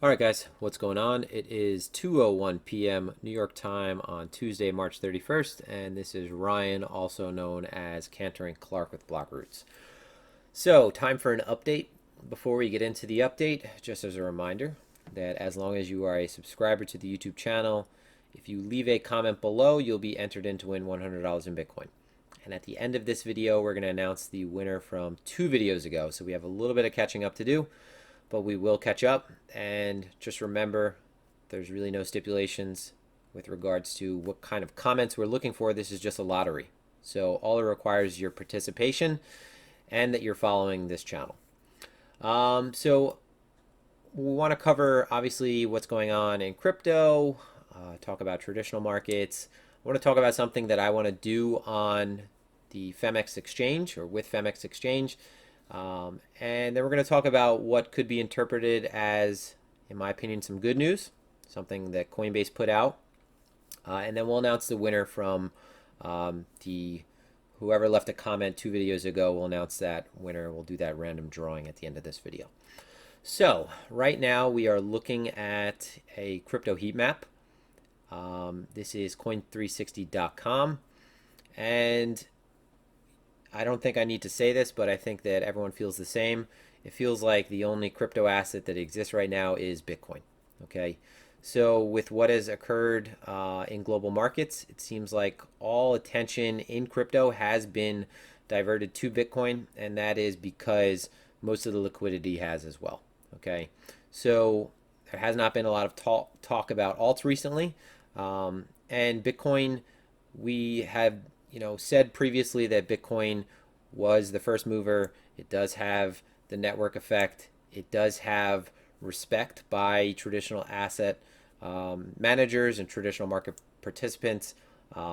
All right, guys, what's going on? It is 2:01 p.m. New York time on Tuesday, March 31st, and this is Ryan, also known as Cantor and Clark with Blockroots. So, time for an update. Before we get into the update, just as a reminder that as long as you are a subscriber to the YouTube channel, if you leave a comment below, you'll be entered in to win $100 in Bitcoin. And at the end of this video, we're going to announce the winner from 2 videos ago. So we have a little bit of catching up to do, but we will catch up. And just remember, there's really no stipulations with regards to what kind of comments we're looking for. This is just a lottery. So all it requires is your participation and that you're following this channel. So we want to cover, obviously, what's going on in crypto, talk about traditional markets. I want to talk about something that I want to do on the Phemex exchange or with Phemex exchange. And then we're going to talk about what could be interpreted as, in my opinion, some good news, something that Coinbase put out. And then we'll announce the winner from whoever left a comment 2 videos ago. We'll announce that winner. We'll do that random drawing at the end of this video. So right now we are looking at a crypto heat map. This is coin360.com, and I don't think I need to say this, but I think that everyone feels the same. It feels like the only crypto asset that exists right now is Bitcoin. Okay, so with what has occurred in global markets, it seems like all attention in crypto has been diverted to Bitcoin, and that is because most of the liquidity has as well. Okay, so there has not been a lot of talk about alts recently. And Bitcoin, we have said previously that Bitcoin was the first mover. It does have the network effect. It does have respect by traditional asset managers and traditional market participants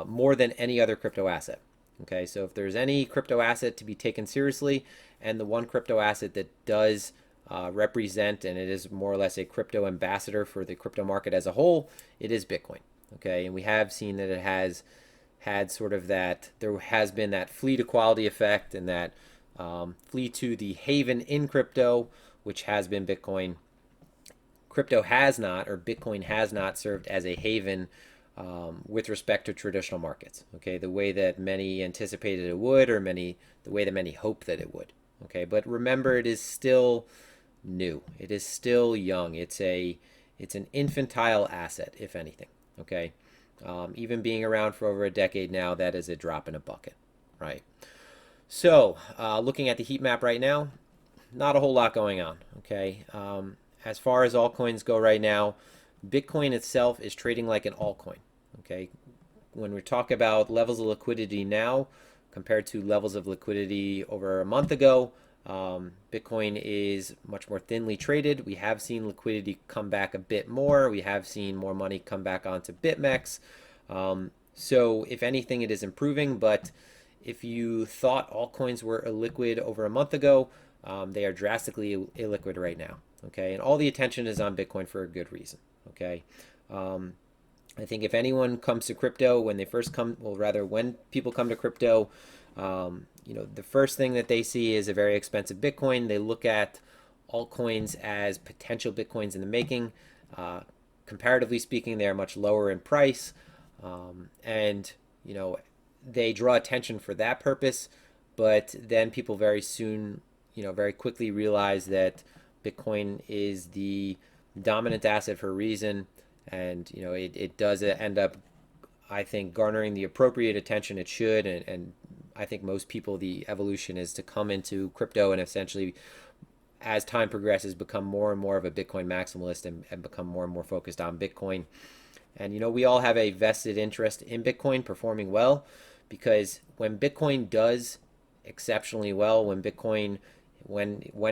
more than any other crypto asset. Okay, so if there's any crypto asset to be taken seriously, and the one crypto asset that does represent, and it is more or less a crypto ambassador for the crypto market as a whole, it is Bitcoin. Okay, and we have seen that it has had sort of that, there has been that flee to quality effect, and that flee to the haven in crypto, which has been Bitcoin. Crypto has not, or Bitcoin has not served as a haven with respect to traditional markets. Okay, the way that many anticipated it would, or the way that many hoped that it would. Okay, but remember, it is still new. It is still young. It's an infantile asset, if anything. Okay, even being around for over a decade now, that is a drop in a bucket, right? So looking at the heat map right now, not a whole lot going on. Okay, as far as altcoins go right now, Bitcoin itself is trading like an altcoin. Okay, when we talk about levels of liquidity now compared to levels of liquidity over a month ago, Bitcoin is much more thinly traded. We have seen liquidity come back a bit more. We have seen more money come back onto BitMEX. So if anything, it is improving. But if you thought altcoins were illiquid over a month ago, they are drastically illiquid right now. Okay, and all the attention is on Bitcoin for a good reason. Okay, I think if anyone comes to crypto, when they first come, well, rather when people come to crypto, the first thing that they see is a very expensive Bitcoin. They look at altcoins as potential Bitcoins in the making. Comparatively speaking, they are much lower in price, and they draw attention for that purpose. But then people very soon, very quickly realize that Bitcoin is the dominant asset for a reason, and it does end up, I think, garnering the appropriate attention it should, and I think most people, the evolution is to come into crypto and essentially, as time progresses, become more and more of a Bitcoin maximalist, and become more and more focused on Bitcoin. And we all have a vested interest in Bitcoin performing well, because when Bitcoin does exceptionally well, when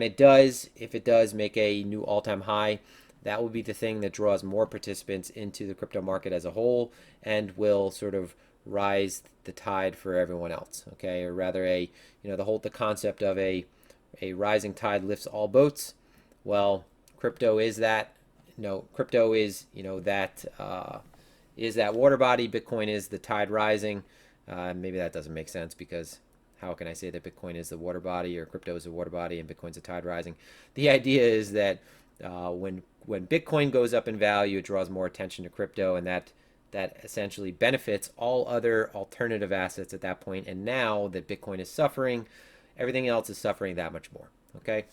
it does, if it does make a new all-time high, that will be the thing that draws more participants into the crypto market as a whole, and will sort of rise the tide for everyone else. Okay, or rather, the concept of a rising tide lifts all boats. Well, crypto is that. Crypto is that water body. Bitcoin is the tide rising. Maybe that doesn't make sense, because how can I say that Bitcoin is the water body, or crypto is the water body, and Bitcoin's a tide rising? The idea is that when when Bitcoin goes up in value, it draws more attention to crypto, and that essentially benefits all other alternative assets at that point. And now that Bitcoin is suffering, everything else is suffering that much more. Okay,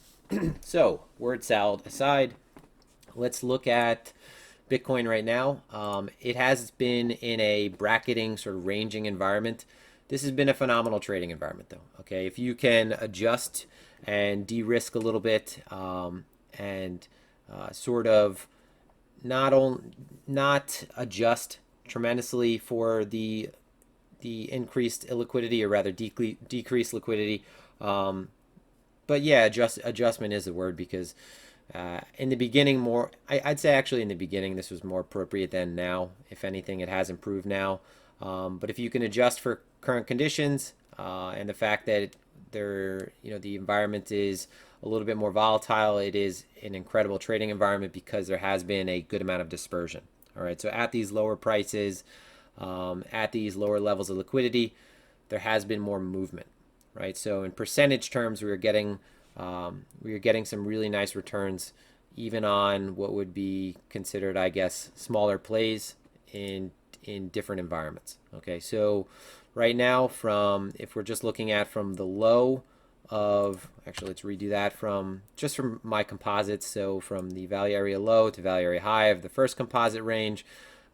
so word salad aside, let's look at Bitcoin right now. It has been in a bracketing, sort of ranging environment. This has been a phenomenal trading environment, though. Okay, if you can adjust and de-risk a little bit, and sort of not adjust tremendously for the increased illiquidity, or rather decreased liquidity. But yeah, adjustment is the word, because in the beginning, I'd say actually in the beginning this was more appropriate than now. If anything, it has improved now. But if you can adjust for current conditions, and the fact that the environment is a little bit more volatile, it is an incredible trading environment because there has been a good amount of dispersion. All right, so at these lower prices, at these lower levels of liquidity, there has been more movement, right? So in percentage terms, we are getting some really nice returns, even on what would be considered, I guess, smaller plays in different environments. Okay, so right now, if we're just looking at from the low of, actually let's redo that from my composites. So from the value area low to value area high of the first composite range,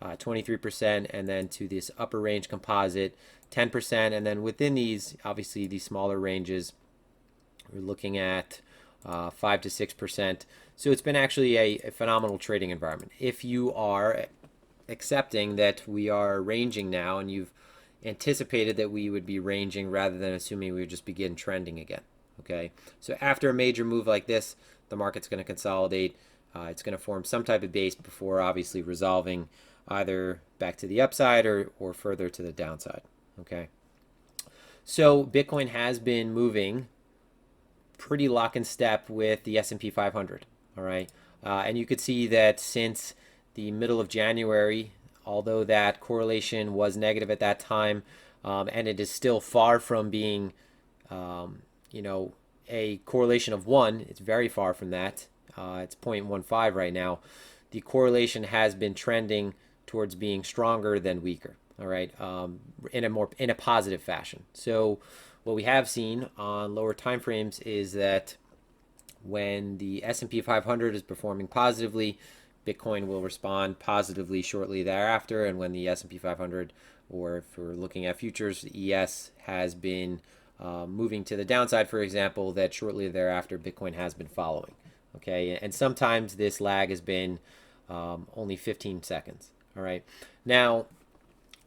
23%, and then to this upper range composite, 10%, and then within these, obviously these smaller ranges, we're looking at 5 to 6%. So it's been actually a phenomenal trading environment. If you are accepting that we are ranging now, and you've anticipated that we would be ranging rather than assuming we would just begin trending again. Okay, so after a major move like this, the market's going to consolidate. It's going to form some type of base before obviously resolving either back to the upside or further to the downside. Okay, so Bitcoin has been moving pretty lock in step with the S&P 500. All right, and you could see that since the middle of January, although that correlation was negative at that time, and it is still far from being, a correlation of 1. It's very far from that. It's 0.15 right now. The correlation has been trending towards being stronger than weaker. All right, in a positive fashion. So what we have seen on lower time frames is that when the S&P 500 is performing positively, Bitcoin will respond positively shortly thereafter, and when the S&P 500, or if we're looking at futures, the ES has been moving to the downside, for example, that shortly thereafter Bitcoin has been following. Okay, and sometimes this lag has been only 15 seconds. All right, now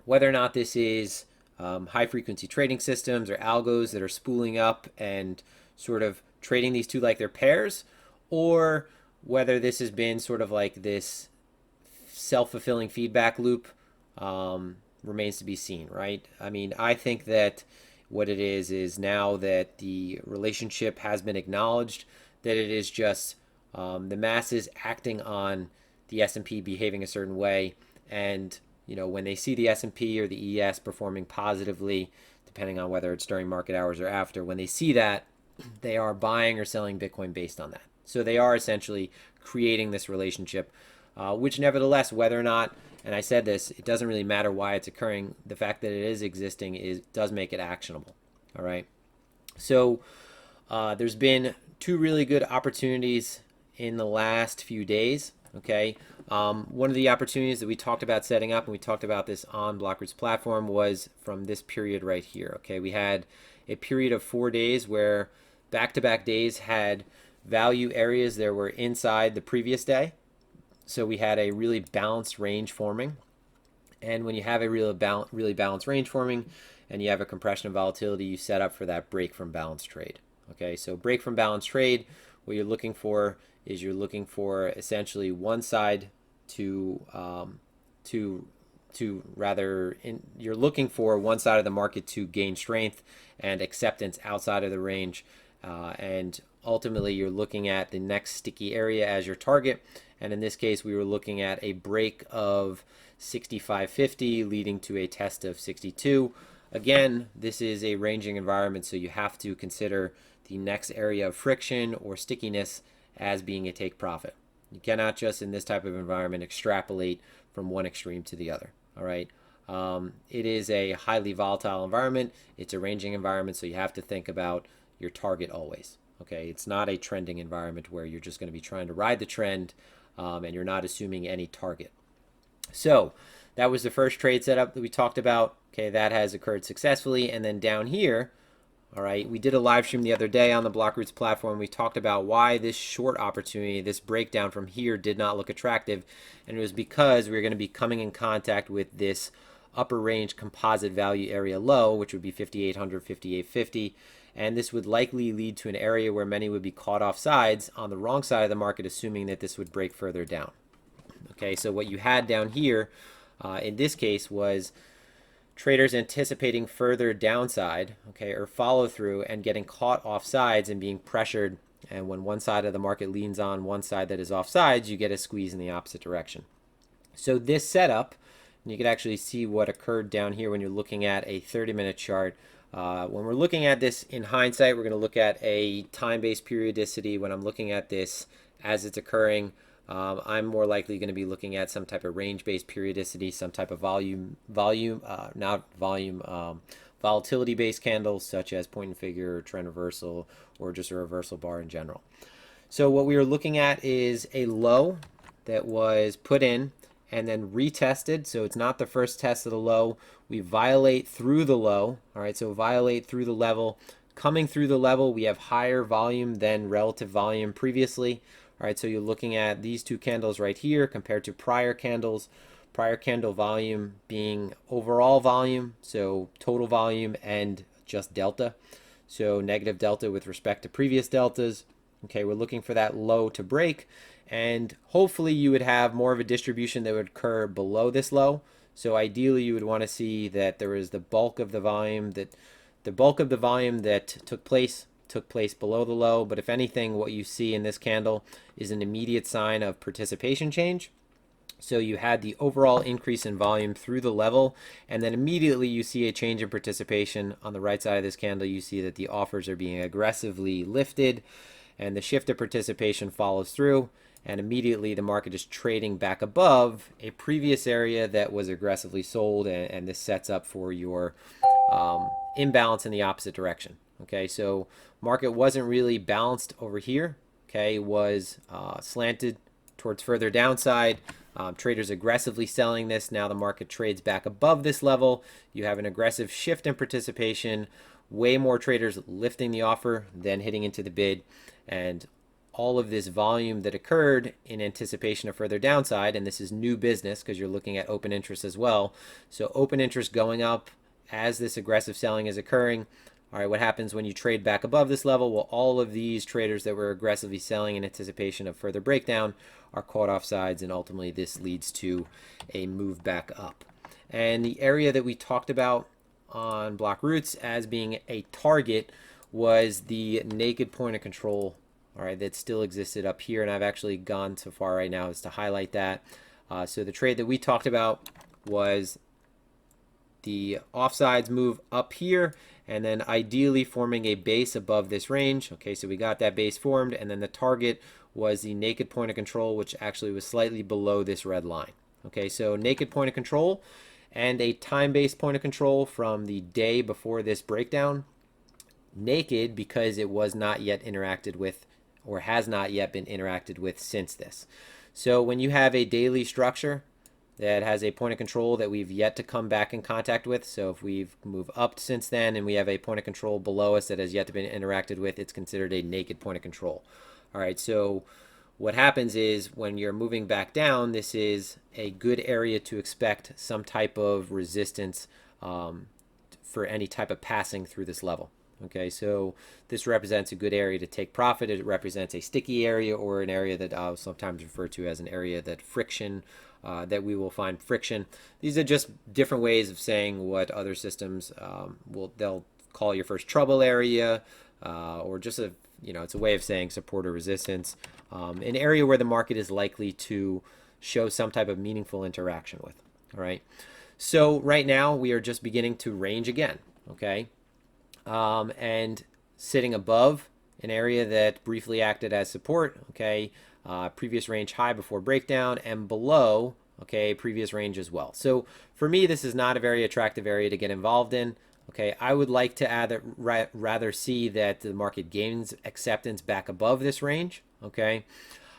whether or not this is high frequency trading systems or algos that are spooling up and sort of trading these two like they're pairs, or whether this has been sort of like this self-fulfilling feedback loop, remains to be seen, right? I mean, I think that what it is now that the relationship has been acknowledged, that it is just the masses acting on the S&P behaving a certain way, and when they see the S&P or the ES performing positively, depending on whether it's during market hours or after, when they see that, they are buying or selling Bitcoin based on that. So they are essentially creating this relationship, which nevertheless, whether or not, and I said this, it doesn't really matter why it's occurring. The fact that it is existing does make it actionable. All right. So there's been two really good opportunities in the last few days. Okay. One of the opportunities that we talked about setting up, and we talked about this on Blockroots platform, was from this period right here. Okay. We had a period of 4 days where back-to-back days had value areas that were inside the previous day. So we had a really balanced range forming. And when you have a really balanced range forming and you have a compression of volatility, you set up for that break from balance trade. Okay, so break from balance trade, what you're looking for is essentially one side you're looking for one side of the market to gain strength and acceptance outside of the range, and ultimately you're looking at the next sticky area as your target. And in this case, we were looking at a break of 65.50 leading to a test of 62. Again, this is a ranging environment, so you have to consider the next area of friction or stickiness as being a take profit. You cannot just in this type of environment extrapolate from one extreme to the other. All right. It is a highly volatile environment. It's a ranging environment, so you have to think about your target always. Okay, it's not a trending environment where you're just going to be trying to ride the trend and you're not assuming any target. So that was the first trade setup that we talked about. Okay, that has occurred successfully. And then down here, all right, we did a live stream the other day on the Blockroots platform. We talked about why this short opportunity, this breakdown from here did not look attractive. And it was because we were going to be coming in contact with this upper range composite value area low, which would be 5,800, 5,850. And this would likely lead to an area where many would be caught off sides on the wrong side of the market, assuming that this would break further down. Okay, so what you had down here in this case was traders anticipating further downside, okay, or follow through and getting caught off sides and being pressured. And when one side of the market leans on one side that is off sides, you get a squeeze in the opposite direction. So this setup, you can actually see what occurred down here when you're looking at a 30-minute chart. When we're looking at this in hindsight, we're going to look at a time-based periodicity. When I'm looking at this as it's occurring, I'm more likely going to be looking at some type of range-based periodicity, some type of volatility-based candles, such as point and figure, or trend reversal, or just a reversal bar in general. So what we are looking at is a low that was put in and then retested. So it's not the first test of the low. We violate through the low. All right, so violate through the level. Coming through the level, we have higher volume than relative volume previously. All right, so you're looking at these two candles right here compared to prior candles. Prior candle volume being overall volume, so total volume and just delta. So negative delta with respect to previous deltas. Okay, we're looking for that low to break, and hopefully you would have more of a distribution that would occur below this low. So ideally you would want to see that there is the bulk of the volume that took place below the low. But if anything, what you see in this candle is an immediate sign of participation change. So you had the overall increase in volume through the level, and then immediately you see a change in participation. On the right side of this candle, you see that the offers are being aggressively lifted, and the shift of participation follows through, and immediately the market is trading back above a previous area that was aggressively sold, and this sets up for your imbalance in the opposite direction. Okay, so market wasn't really balanced over here. Okay, was slanted towards further downside. Traders aggressively selling this. Now the market trades back above this level. You have an aggressive shift in participation. Way more traders lifting the offer than hitting into the bid. And all of this volume that occurred in anticipation of further downside, and this is new business because you're looking at open interest as well. So open interest going up as this aggressive selling is occurring. All right, what happens when you trade back above this level? Well, all of these traders that were aggressively selling in anticipation of further breakdown are caught off sides, and ultimately this leads to a move back up. And the area that we talked about on Blockroots as being a target was the naked point of control, all right, that still existed up here. And I've actually gone so far right now as to highlight that. So the trade that we talked about was the offsides move up here, and then ideally forming a base above this range. Okay, so we got that base formed, and then the target was the naked point of control, which actually was slightly below this red line. Okay, so naked point of control and a time-based point of control from the day before this breakdown. Naked because it was not yet interacted with, or has not yet been interacted with since this. So when you have a daily structure that has a point of control that we've yet to come back in contact with, so if we've moved up since then and we have a point of control below us that has yet to be interacted with, it's considered a naked point of control. All right, so what happens is when you're moving back down, this is a good area to expect some type of resistance for any type of passing through this level. Okay, so this represents a good area to take profit. It represents a sticky area, or an area that I'll sometimes refer to as an area that friction, that we will find friction. These are just different ways of saying what other systems they'll call your first trouble area, or just it's a way of saying support or resistance, an area where the market is likely to show some type of meaningful interaction with. All right, so right now we are just beginning to range again. Okay. And sitting above an area that briefly acted as support. Okay, previous range high before breakdown, and below, okay, previous range as well. So for me, this is not a very attractive area to get involved in. Okay, I would like to rather see that the market gains acceptance back above this range, okay,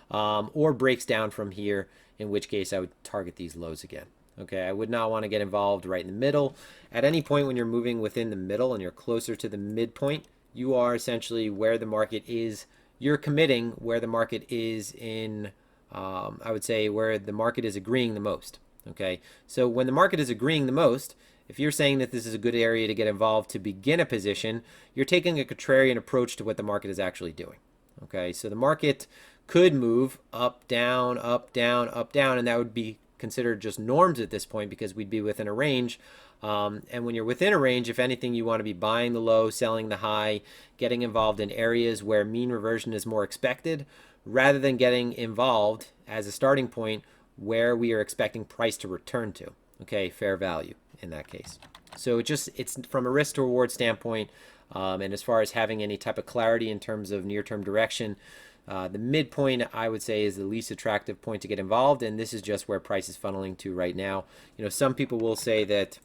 or breaks down from here, in which case I would target these lows again. Okay, I would not want to get involved right in the middle. At any point when you're moving within the middle and you're closer to the midpoint, you are essentially where the market is. You're committing where the market is in, I would say, where the market is agreeing the most. Okay, so when the market is agreeing the most, if you're saying that this is a good area to get involved to begin a position, you're taking a contrarian approach to what the market is actually doing. Okay, so the market could move up, down, up, down, up, down, and that would be considered just norms at this point because we'd be within a range. And when you're within a range, if anything, you want to be buying the low, selling the high, getting involved in areas where mean reversion is more expected, rather than getting involved as a starting point where we are expecting price to return to. Okay, fair value in that case. So it's from a risk to reward standpoint, and as far as having any type of clarity in terms of near-term direction, the midpoint, I would say, is the least attractive point to get involved, and this is just where price is funneling to right now. You know, some people will say that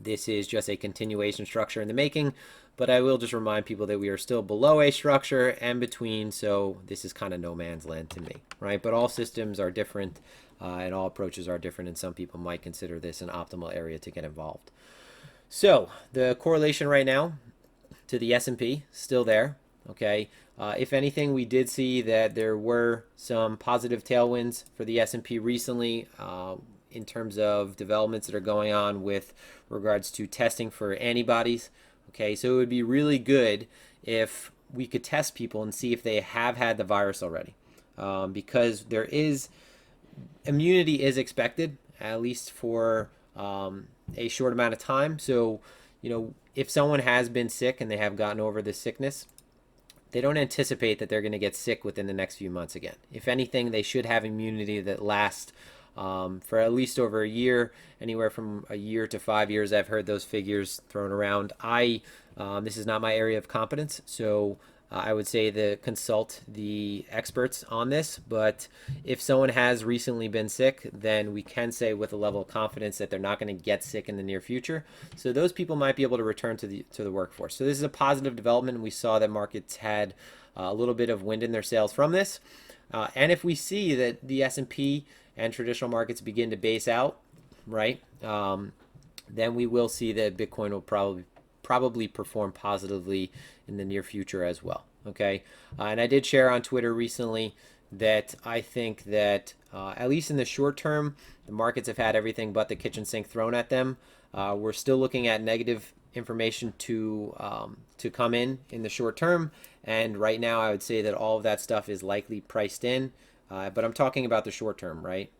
this is just a continuation structure in the making, but I will just remind people that we are still below a structure and between, so this is kind of no man's land to me, right? But all systems are different, and all approaches are different, and some people might consider this an optimal area to get involved. So the correlation right now to the S&P still there. Okay, if anything, we did see that there were some positive tailwinds for the S&P recently in terms of developments that are going on with regards to testing for antibodies. Okay, so it would be really good if we could test people and see if they have had the virus already, because there is immunity is expected, at least for a short amount of time. So, you know, if someone has been sick and they have gotten over the sickness, they don't anticipate that they're going to get sick within the next few months again. If anything, they should have immunity that lasts for at least over a year, anywhere from a year to 5 years. I've heard those figures thrown around. This is not my area of competence, so I would say to consult the experts on this, but if someone has recently been sick, then we can say with a level of confidence that they're not going to get sick in the near future. So those people might be able to return to the workforce. So this is a positive development. We saw that markets had a little bit of wind in their sails from this. And if we see that the S&P and traditional markets begin to base out, right, then we will see that Bitcoin will probably perform positively in the near future as well. Okay, and I did share on Twitter recently that I think that at least in the short term, the markets have had everything but the kitchen sink thrown at them. We're still looking at negative information to come in the short term, and right now I would say that all of that stuff is likely priced in. But I'm talking about the short term, right?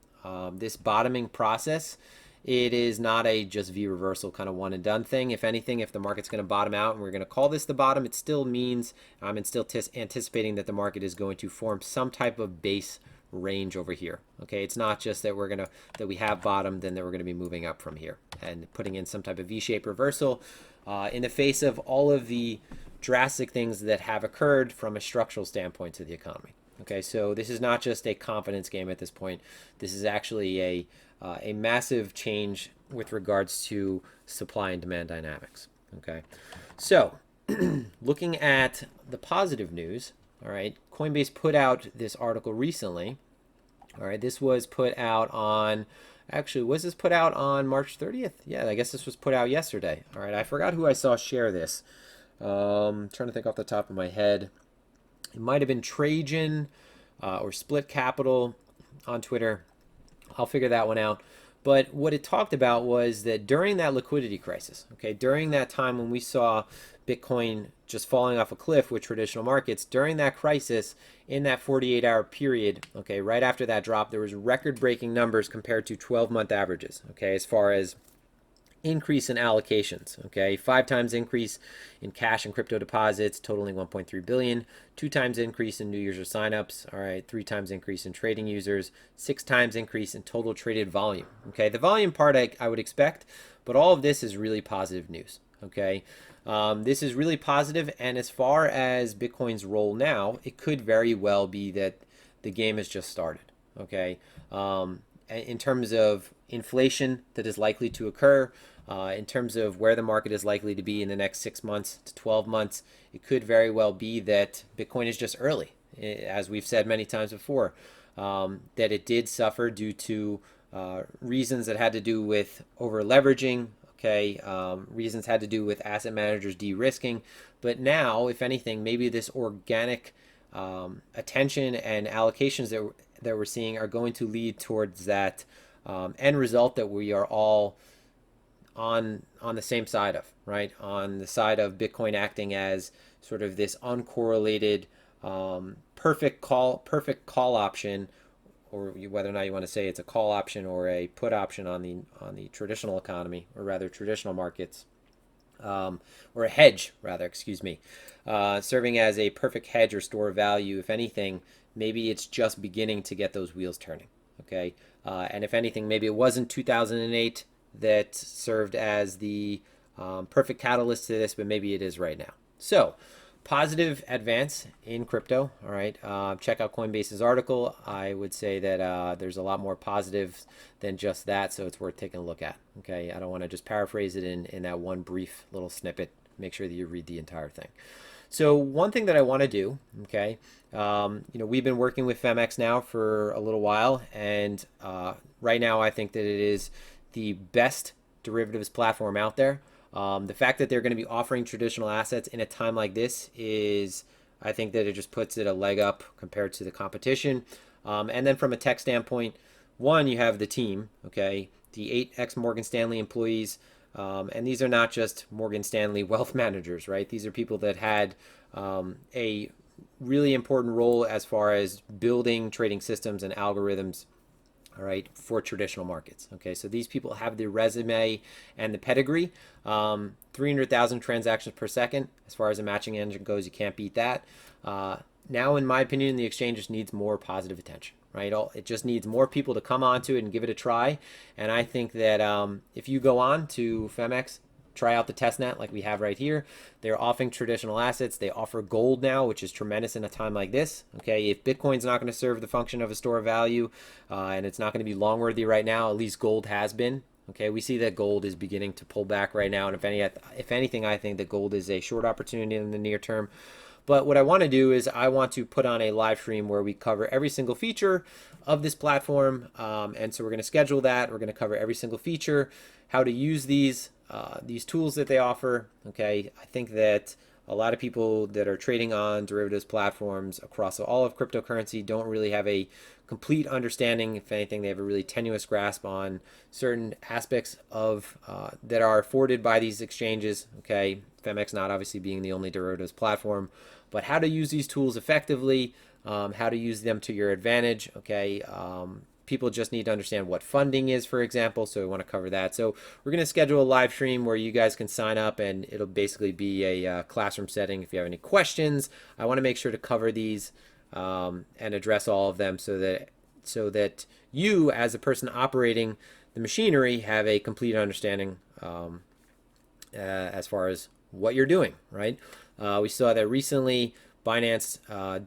This bottoming process, it is not a just V reversal kind of one and done thing. If anything, if the market's going to bottom out and we're going to call this the bottom, it still means I'm still anticipating that the market is going to form some type of base range over here. Okay, it's not just that that we have bottomed and that we're going to be moving up from here and putting in some type of V-shaped reversal in the face of all of the drastic things that have occurred from a structural standpoint to the economy. Okay, so this is not just a confidence game at this point. This is actually a massive change with regards to supply and demand dynamics. Okay, so looking at the positive news, all right, Coinbase put out this article recently. All right, this was put out on, actually, was this put out on March 30th? Yeah, I guess this was put out yesterday. All right, I forgot who I saw share this. Trying to think off the top of my head. It might have been Trajan or Split Capital on Twitter. I'll figure that one out. But what it talked about was that during that liquidity crisis, okay, during that time when we saw Bitcoin just falling off a cliff with traditional markets, during that crisis, in that 48-hour period, okay, right after that drop, there was record-breaking numbers compared to 12-month averages, okay, as far as increase in allocations. Okay, 5 times increase in cash and crypto deposits totaling 1.3 billion, 2 times increase in new user signups, all right, 3 times increase in trading users, 6 times increase in total traded volume. Okay, the volume part I would expect, but all of this is really positive news. Okay, this is really positive, and as far as Bitcoin's role now, it could very well be that the game has just started. Okay. In terms of inflation that is likely to occur, in terms of where the market is likely to be in the next 6 months to 12 months, it could very well be that Bitcoin is just early, as we've said many times before, that it did suffer due to reasons that had to do with over leveraging. Okay, reasons had to do with asset managers de-risking, but now, if anything, maybe this organic attention and allocations that we're seeing are going to lead towards that end result that we are all on the same side of, right? On the side of Bitcoin acting as sort of this uncorrelated perfect call option, or whether or not you want to say it's a call option or a put option on the traditional economy, or rather traditional markets, or a hedge rather, excuse me, serving as a perfect hedge or store of value. If anything, maybe it's just beginning to get those wheels turning. Okay, and if anything, maybe it wasn't 2008 that served as the perfect catalyst to this, but maybe it is right now. So, positive advance in crypto. All right, check out Coinbase's article. I would say that there's a lot more positives than just that, so it's worth taking a look at. Okay, I don't want to just paraphrase it in that one brief little snippet. Make sure that you read the entire thing. So one thing that I want to do, okay, we've been working with Phemex now for a little while, and right now I think that it is the best derivatives platform out there. The fact that they're going to be offering traditional assets in a time like this is, I think that it just puts it a leg up compared to the competition. And then from a tech standpoint, one, you have the team, okay, the 8 ex-Morgan Stanley employees. And these are not just Morgan Stanley wealth managers, right? These are people that had a really important role as far as building trading systems and algorithms, all right, for traditional markets. Okay, so these people have the resume and the pedigree. 300,000 transactions per second. As far as a matching engine goes, you can't beat that. Now, in my opinion, the exchange just needs more positive attention, right? It just needs more people to come onto it and give it a try. And I think that if you go on to Phemex, try out the testnet like we have right here. They're offering traditional assets. They offer gold now, which is tremendous in a time like this. Okay, if Bitcoin's not going to serve the function of a store of value, and it's not going to be long worthy right now, at least gold has been. Okay, we see that gold is beginning to pull back right now, and if anything, I think that gold is a short opportunity in the near term. But what I want to do is I want to put on a live stream where we cover every single feature of this platform, and so we're going to schedule that. We're going to cover every single feature, how to use these tools that they offer. Okay, I think that a lot of people that are trading on derivatives platforms across all of cryptocurrency don't really have a complete understanding. If anything, they have a really tenuous grasp on certain aspects of that are afforded by these exchanges. Okay, Phemex not obviously being the only derivatives platform, but how to use these tools effectively, how to use them to your advantage. Okay, people just need to understand what funding is, for example, so we want to cover that. So we're going to schedule a live stream where you guys can sign up, and it'll basically be a classroom setting. If you have any questions, I want to make sure to cover these and address all of them so that you, as a person operating the machinery, have a complete understanding as far as what you're doing, right? We saw that recently Binance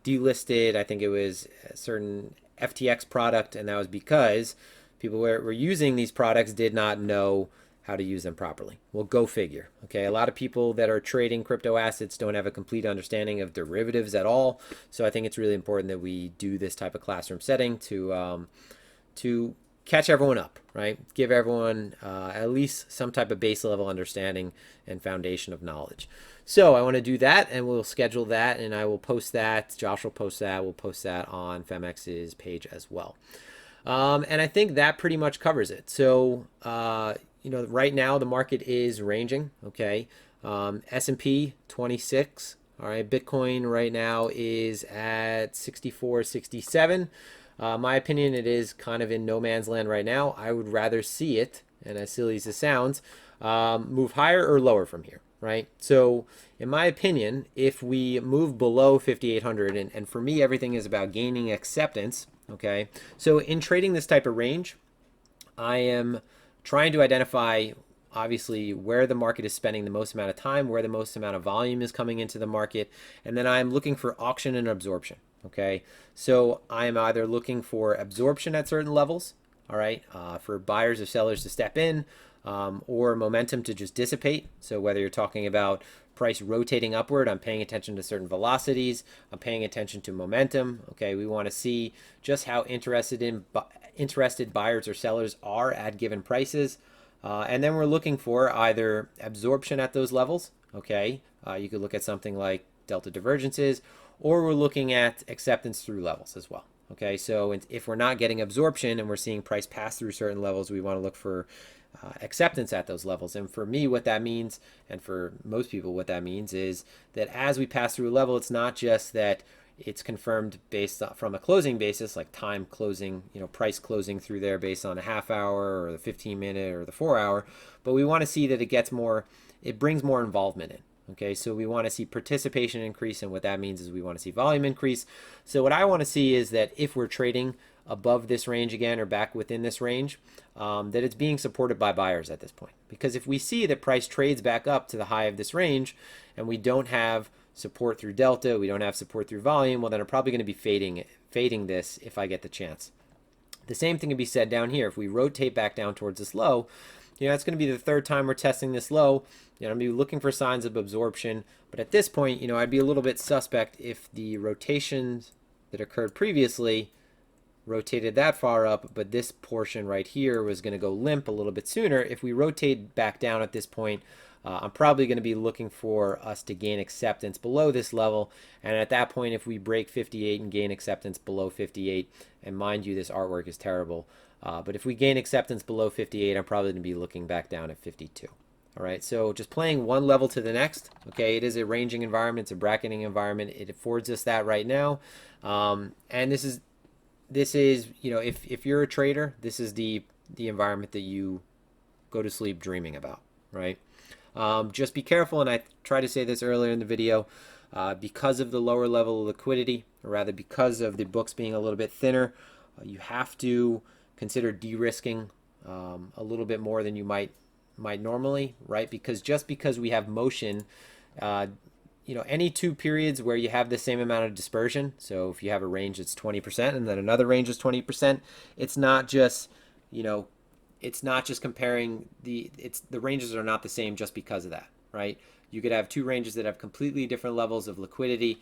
delisted, I think it was a certain FTX product, and that was because people were using these products did not know how to use them properly. Well, go figure. Okay, a lot of people that are trading crypto assets don't have a complete understanding of derivatives at all. So I think it's really important that we do this type of classroom setting to catch everyone up, right? Give everyone at least some type of base level understanding and foundation of knowledge. So I want to do that, and we'll schedule that, and I will post that. Josh will post that. We'll post that on Phemex's page as well. And I think that pretty much covers it. So, right now the market is ranging, okay? S&P 26, all right? Bitcoin right now is at 64, 67. My opinion, it is kind of in no man's land right now. I would rather see it, and as silly as it sounds, move higher or lower from here, right? So in my opinion, if we move below 5,800, and for me, everything is about gaining acceptance, okay? So in trading this type of range, I am trying to identify, obviously, where the market is spending the most amount of time, where the most amount of volume is coming into the market, and then I'm looking for auction and absorption. Okay, so I'm either looking for absorption at certain levels, all right, for buyers or sellers to step in, or momentum to just dissipate. So whether you're talking about price rotating upward, I'm paying attention to certain velocities, I'm paying attention to momentum. Okay, we want to see just how interested buyers or sellers are at given prices. And then we're looking for either absorption at those levels. Okay, you could look at something like delta divergences, or we're looking at acceptance through levels as well. Okay, so if we're not getting absorption and we're seeing price pass through certain levels, we want to look for acceptance at those levels. And for me, what that means, and for most people, what that means is that as we pass through a level, it's not just that it's confirmed based from a closing basis, like time closing, price closing through there based on a half hour or the 15-minute or the 4 hour, but we want to see that it brings more involvement in. Okay, so we want to see participation increase, and what that means is we want to see volume increase. So what I want to see is that if we're trading above this range again or back within this range, that it's being supported by buyers at this point. Because if we see that price trades back up to the high of this range and we don't have support through delta, we don't have support through volume, well then I'm probably going to be fading this if I get the chance. The same thing can be said down here. If we rotate back down towards this low, that's going to be the third time we're testing this low. I'm going to be looking for signs of absorption. But at this point, I'd be a little bit suspect if the rotations that occurred previously rotated that far up, but this portion right here was going to go limp a little bit sooner. If we rotate back down at this point, I'm probably going to be looking for us to gain acceptance below this level. And at that point, if we break 58 and gain acceptance below 58, and mind you, this artwork is terrible, but if we gain acceptance below 58, I'm probably going to be looking back down at 52. All right, so just playing one level to the next. Okay, it is a ranging environment, it's a bracketing environment. It affords us that right now. And this is, if you're a trader, this is the environment that you go to sleep dreaming about, right? Just be careful, and I tried to say this earlier in the video, because of the lower level of liquidity, or rather because of the books being a little bit thinner, you have to consider de-risking a little bit more than you might normally, right? Because just because we have motion, any two periods where you have the same amount of dispersion, so if you have a range that's 20% and then another range is 20%, it's not just comparing the ranges are not the same just because of that, right? You could have two ranges that have completely different levels of liquidity,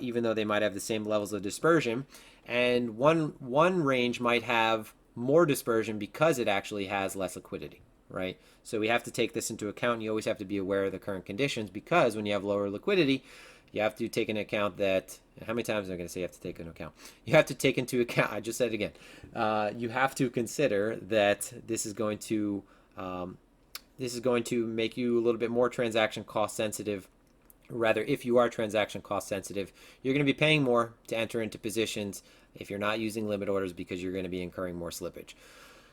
even though they might have the same levels of dispersion, and one range might have more dispersion because it actually has less liquidity, right? So we have to take this into account. You always have to be aware of the current conditions, because when you have lower liquidity, you have to take into account that, how many times am I going to say you have to take into account? You have to take into account, I just said it again, you have to consider that this is going to make you a little bit more transaction cost sensitive. Rather, if you are transaction cost sensitive, you're going to be paying more to enter into positions if you're not using limit orders, because you're going to be incurring more slippage.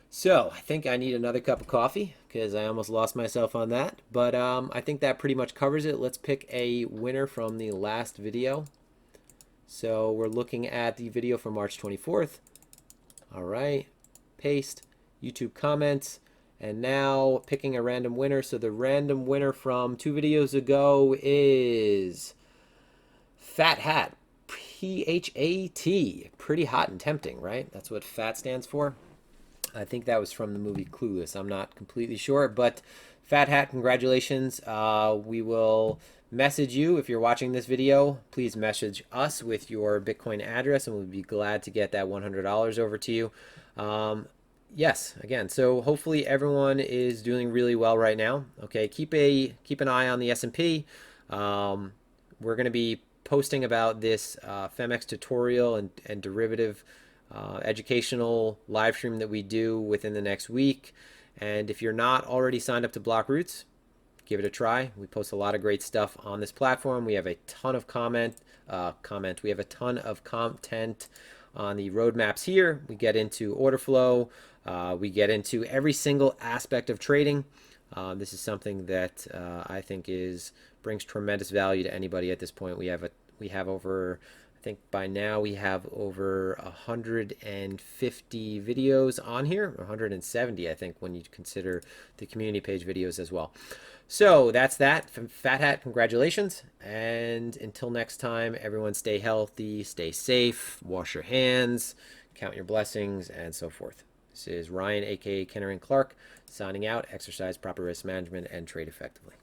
So I think I need another cup of coffee because I almost lost myself on that. But I think that pretty much covers it. Let's pick a winner from the last video. So we're looking at the video from March 24th. All right, paste, YouTube comments, and now picking a random winner. So the random winner from 2 videos ago is Fat Hat, P-H-A-T. Pretty hot and tempting, right? That's what FAT stands for. I think that was from the movie Clueless. I'm not completely sure, but Fat Hat, congratulations. We will message you if you're watching this video. Please message us with your Bitcoin address, and we'll be glad to get that $100 over to you. Yes, again, so hopefully everyone is doing really well right now. Okay, keep an eye on the S&P. We're going to be posting about this Phemex tutorial and derivative educational live stream that we do within the next week. And if you're not already signed up to Blockroots, give it a try. We post a lot of great stuff on this platform. We have a ton of we have a ton of content on the roadmaps here. We get into order flow. We get into every single aspect of trading. This is something that I think brings tremendous value to anybody at this point. We have over, I think by now we have over 150 videos on here, 170 I think when you consider the community page videos as well. So that's that from Fat Hat. Congratulations. And until next time, everyone stay healthy, stay safe, wash your hands, count your blessings, and so forth. This is Ryan, aka Kenner and Clark, signing out. Exercise proper risk management and trade effectively.